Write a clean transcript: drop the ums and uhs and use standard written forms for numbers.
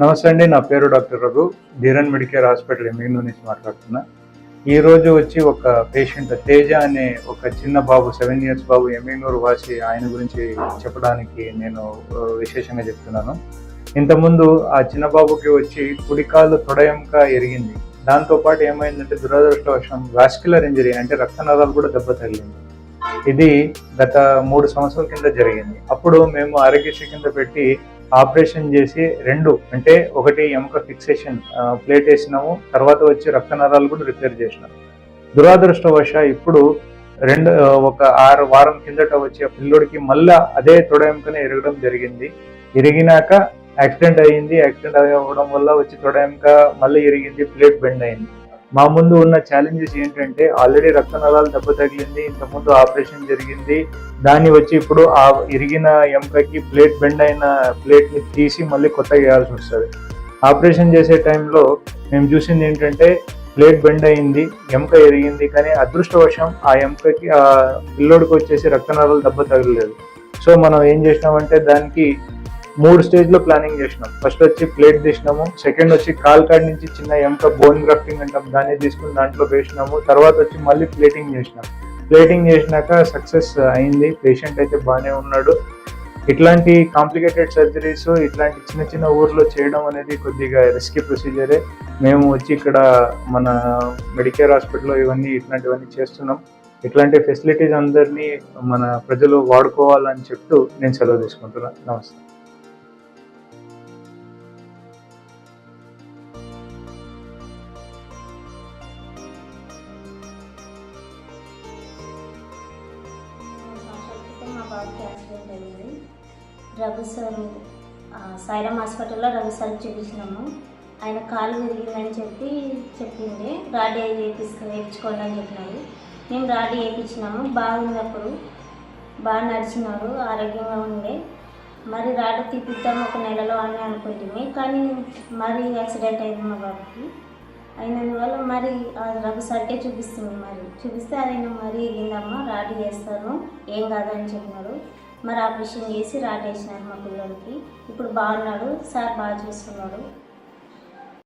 నమస్తే అండి. నా పేరు doctor Raghu. Dheeran medicare hospital Emmiganur నుంచి మాట్లాడుతున్నా. ఈరోజు వచ్చి ఒక పేషెంట్ తేజ అనే ఒక చిన్న బాబు 7 ఇయర్స్ బాబు ఎమ్మిగనూరు వాసి ఆయన గురించి చెప్పడానికి నేను విశేషంగా చెప్తున్నాను. ఇంతకుముందు ఆ చిన్న బాబుకి వచ్చి కుడికాలు తొడయంక ఎరిగింది. దాంతోపాటు ఏమైందంటే దురదృష్టవశం వాస్క్యులర్ ఇంజరీ అంటే రక్తనాళాలు కూడా దెబ్బ తగిలింది. ఇది గత 3 సంవత్సరాల కింద జరిగింది. అప్పుడు మేము ఆరోగ్యశ్రీ కింద పెట్టి ఆపరేషన్ చేసి 2 అంటే ఒకటి ఎముక ఫిక్సేషన్ ప్లేట్ వేసినాము. తర్వాత వచ్చి రక్తనాళాలు కూడా రిపేర్ చేసినాము. దురదృష్టవశ ఇప్పుడు ఒక 6 వారం కిందట వచ్చి ఆ పిల్లోడికి మళ్ళా అదే తొడ ఎముకనే ఎరగడం జరిగింది. ఎరిగినాక యాక్సిడెంట్ అయ్యింది. యాక్సిడెంట్ అవ్వడం వల్ల వచ్చి తొడ ఎముక మళ్ళీ ఎరిగింది, ప్లేట్ బెండ్ అయింది. మా ముందు ఉన్న ఛాలెంజెస్ ఏంటంటే ఆల్రెడీ రక్తనాళాలు దెబ్బ తగిలింది, ఇంతకుముందు ఆపరేషన్ జరిగింది. దాన్ని వచ్చి ఇప్పుడు ఆ ఇరిగిన ఎముకకి ప్లేట్ బెండ్ అయిన ప్లేట్ని తీసి మళ్ళీ కొత్తగా వేయాల్సి వస్తుంది. ఆపరేషన్ చేసే టైంలో మేము చూసింది ఏంటంటే ప్లేట్ బెండ్ అయింది, ఎముక ఎరిగింది, కానీ అదృష్టవశం ఆ ఎముకకి ఆ పిల్లోడికి వచ్చేసి రక్తనాళాలు దెబ్బ తగలలేదు. సో మనం ఏం చేసినామంటే దానికి 3 స్టేజ్లో ప్లానింగ్ చేసినాం. ఫస్ట్ వచ్చి ప్లేట్ తీసినాము, సెకండ్ వచ్చి కాల్ కాడి నుంచి చిన్న ఎముక బోన్ గ్రాఫ్టింగ్ అంటాం, దాన్ని తీసుకుని దాంట్లో వేసినాము. తర్వాత వచ్చి మళ్ళీ ప్లేటింగ్ చేసినాం. ప్లేటింగ్ చేసినాక సక్సెస్ అయింది, పేషెంట్ అయితే బాగానే ఉన్నాడు. ఇట్లాంటి కాంప్లికేటెడ్ సర్జరీస్ ఇట్లాంటి చిన్న చిన్న ఊర్లో చేయడం అనేది కొద్దిగా రిస్కీ ప్రొసీజరే. మేము వచ్చి ఇక్కడ మన మెడికేర్ హాస్పిటల్లో ఇట్లాంటివన్నీ చేస్తున్నాం. ఇట్లాంటి ఫెసిలిటీస్ అందరినీ మన ప్రజలు వాడుకోవాలని చెప్తూ నేను సెలవు తీసుకుంటున్నాను. నమస్తే. మా బాబుకి యాక్సిడెంట్ అయింది. రఘు సార్ సాయిరామ్ హాస్పిటల్లో రఘు సార్కి చూపించినాము. ఆయన కాలు విరిగిందని చెప్పింది. రాడి వేయించుకోండి అని చెప్పినారు. మేము రాడి వేయించినాము. బాగుంది, అప్పుడు బాగా నడిచినాడు, ఆరోగ్యంగా ఉండే. మరి రాడి తీపిద్దాం ఒక నెలలో అని అనుకుంటుంది, కానీ మరి యాక్సిడెంట్ అయింది మా బాబుకి. అయినందువల్ల మరి రఘు సార్కే చూపిస్తుంది. మరి చూపిస్తే ఆయన మరి ఏందమ్మా రాడి వేస్తాను, ఏం కాదని చెప్పినాడు. మరి ఆపరేషన్ చేసి రాడి వేసినారు మా పిల్లలకి. ఇప్పుడు బాగున్నాడు సార్, బాగా చూస్తున్నాడు.